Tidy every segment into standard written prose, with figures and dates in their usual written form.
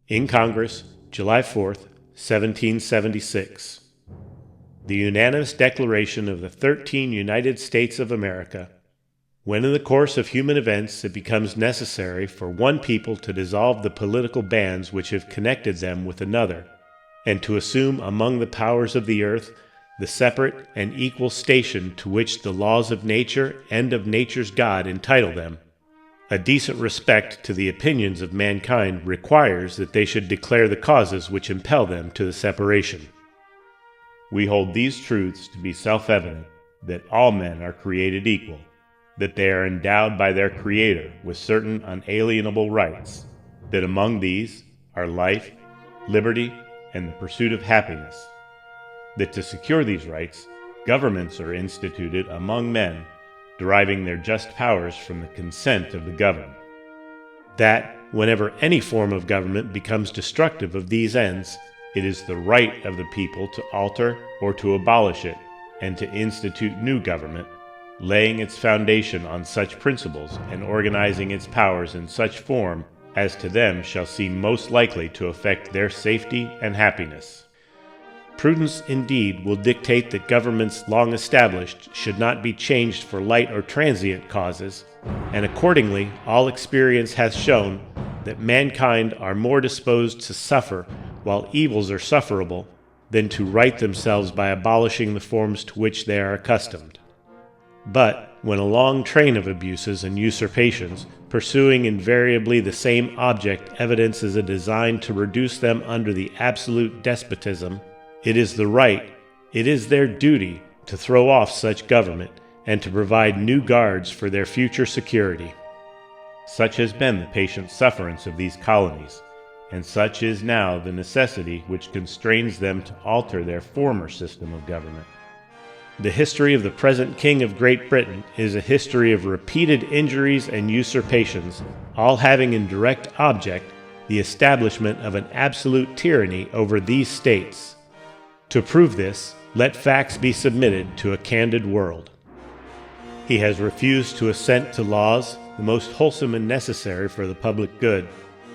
In Congress, July 4th, 1776. The unanimous declaration of the 13 United States of America. When in the course of human events it becomes necessary for one people to dissolve the political bands which have connected them with another, and to assume among the powers of the earth the separate and equal station to which the laws of nature and of nature's God entitle them, a decent respect to the opinions of mankind requires that they should declare the causes which impel them to the separation. We hold these truths to be self-evident, that all men are created equal, that they are endowed by their Creator with certain unalienable rights, that among these are life, liberty, and the pursuit of happiness, that to secure these rights, governments are instituted among men, deriving their just powers from the consent of the governed, that whenever any form of government becomes destructive of these ends, it is the right of the people to alter or to abolish it, and to institute new government, laying its foundation on such principles and organizing its powers in such form as to them shall seem most likely to affect their safety and happiness. Prudence indeed will dictate that governments long established should not be changed for light or transient causes, and accordingly all experience hath shown that mankind are more disposed to suffer while evils are sufferable than to right themselves by abolishing the forms to which they are accustomed. But when a long train of abuses and usurpations, pursuing invariably the same object, evidences a design to reduce them under the absolute despotism, it is their duty to throw off such government and to provide new guards for their future security. Such has been the patient sufferance of these colonies, and such is now the necessity which constrains them to alter their former system of government. The history of the present King of Great Britain is a history of repeated injuries and usurpations, all having in direct object the establishment of an absolute tyranny over these states. To prove this, let facts be submitted to a candid world. He has refused to assent to laws, the most wholesome and necessary for the public good.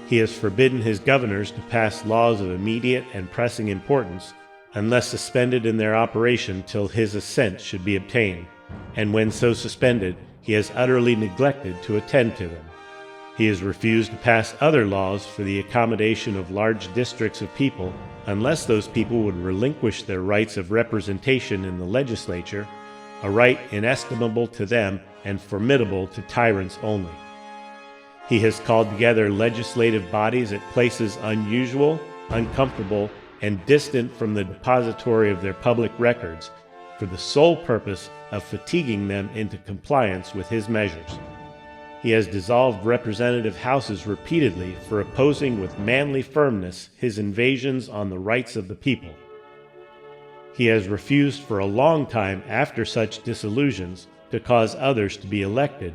He has forbidden his governors to pass laws of immediate and pressing importance, unless suspended in their operation till his assent should be obtained, and when so suspended, he has utterly neglected to attend to them. He has refused to pass other laws for the accommodation of large districts of people, unless those people would relinquish their rights of representation in the legislature, a right inestimable to them and formidable to tyrants only. He has called together legislative bodies at places unusual, uncomfortable, and distant from the depository of their public records, for the sole purpose of fatiguing them into compliance with his measures. He has dissolved representative houses repeatedly for opposing with manly firmness his invasions on the rights of the people. He has refused for a long time after such dissolutions to cause others to be elected,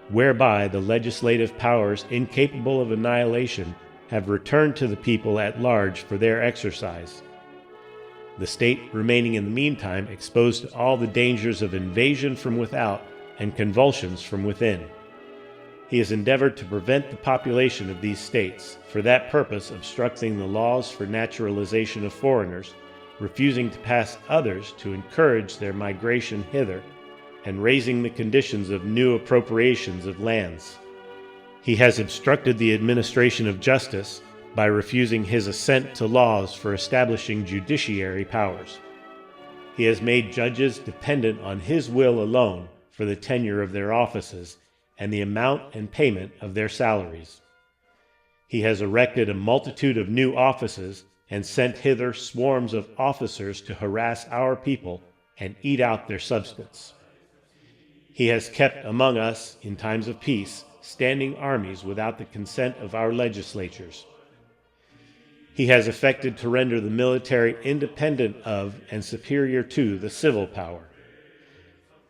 whereby the legislative powers incapable of annihilation have returned to the people at large for their exercise, the state remaining in the meantime exposed to all the dangers of invasion from without and convulsions from within. He has endeavored to prevent the population of these states, for that purpose obstructing the laws for naturalization of foreigners, refusing to pass others to encourage their migration hither, and raising the conditions of new appropriations of lands. He has obstructed the administration of justice by refusing his assent to laws for establishing judiciary powers. He has made judges dependent on his will alone for the tenure of their offices and the amount and payment of their salaries. He has erected a multitude of new offices and sent hither swarms of officers to harass our people and eat out their substance. He has kept among us, in times of peace, standing armies without the consent of our legislatures. He has affected to render the military independent of and superior to the civil power.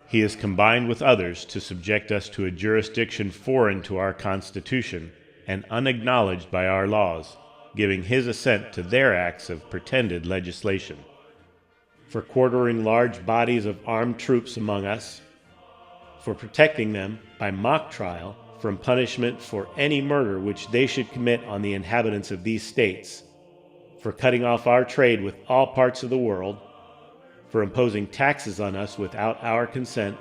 He has combined with others to subject us to a jurisdiction foreign to our Constitution and unacknowledged by our laws, giving his assent to their acts of pretended legislation. For quartering large bodies of armed troops among us, for protecting them by mock trial from punishment for any murder which they should commit on the inhabitants of these states, for cutting off our trade with all parts of the world, for imposing taxes on us without our consent,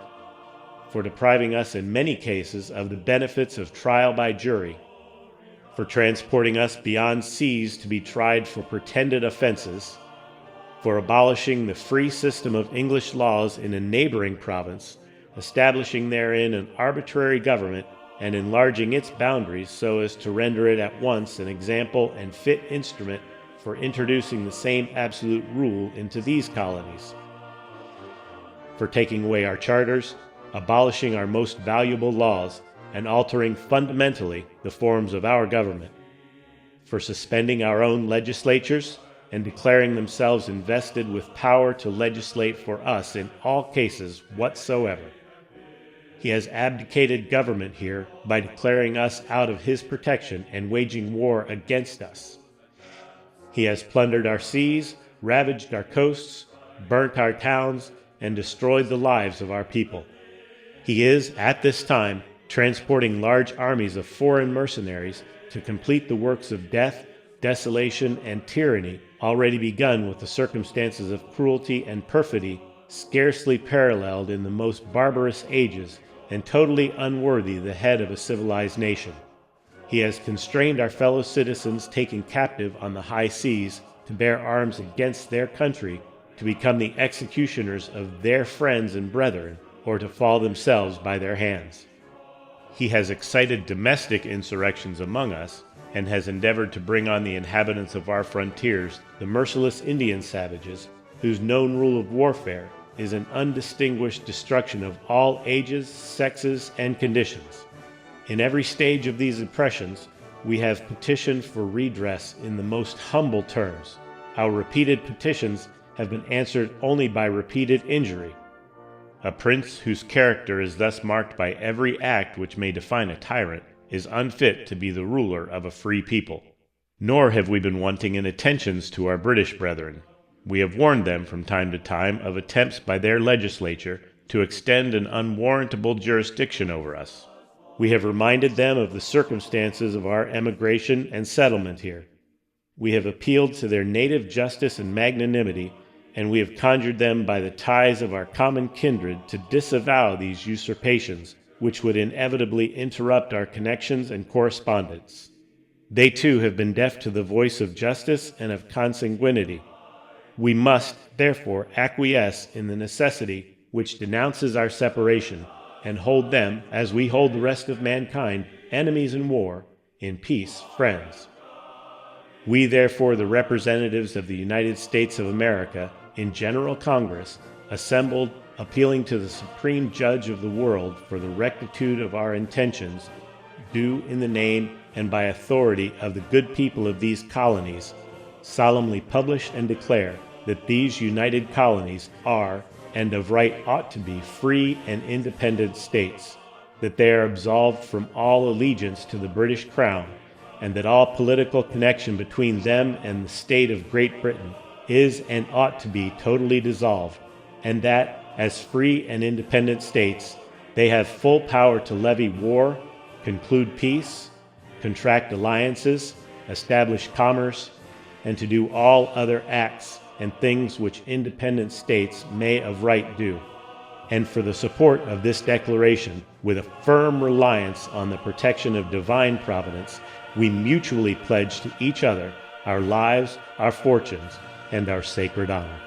for depriving us in many cases of the benefits of trial by jury, for transporting us beyond seas to be tried for pretended offenses, for abolishing the free system of English laws in a neighboring province, establishing therein an arbitrary government, and enlarging its boundaries so as to render it at once an example and fit instrument for introducing the same absolute rule into these colonies, for taking away our charters, abolishing our most valuable laws, and altering fundamentally the forms of our government, for suspending our own legislatures and declaring themselves invested with power to legislate for us in all cases whatsoever. He has abdicated government here by declaring us out of his protection and waging war against us. He has plundered our seas, ravaged our coasts, burnt our towns, and destroyed the lives of our people. He is, at this time, transporting large armies of foreign mercenaries to complete the works of death, desolation, and tyranny already begun with the circumstances of cruelty and perfidy scarcely paralleled in the most barbarous ages and totally unworthy the head of a civilized nation. He has constrained our fellow citizens taken captive on the high seas to bear arms against their country, to become the executioners of their friends and brethren, or to fall themselves by their hands. He has excited domestic insurrections among us, and has endeavored to bring on the inhabitants of our frontiers the merciless Indian savages, whose known rule of warfare is an undistinguished destruction of all ages, sexes, and conditions. In every stage of these oppressions, we have petitioned for redress in the most humble terms. Our repeated petitions have been answered only by repeated injury. A prince whose character is thus marked by every act which may define a tyrant is unfit to be the ruler of a free people. Nor have we been wanting in attentions to our British brethren. We have warned them from time to time of attempts by their legislature to extend an unwarrantable jurisdiction over us. We have reminded them of the circumstances of our emigration and settlement here. We have appealed to their native justice and magnanimity, and we have conjured them by the ties of our common kindred to disavow these usurpations, which would inevitably interrupt our connections and correspondence. They too have been deaf to the voice of justice and of consanguinity. We must, therefore, acquiesce in the necessity which denounces our separation, and hold them, as we hold the rest of mankind, enemies in war, in peace, friends. We, therefore, the representatives of the United States of America, in General Congress, assembled, appealing to the Supreme Judge of the world for the rectitude of our intentions, do in the name and by authority of the good people of these colonies, solemnly publish and declare that these united colonies are, and of right ought to be, free and independent states, that they are absolved from all allegiance to the British Crown, and that all political connection between them and the state of Great Britain is and ought to be totally dissolved, and that, as free and independent states, they have full power to levy war, conclude peace, contract alliances, establish commerce, and to do all other acts and things which independent states may of right do. And for the support of this declaration, with a firm reliance on the protection of divine providence, we mutually pledge to each other our lives, our fortunes, and our sacred honor.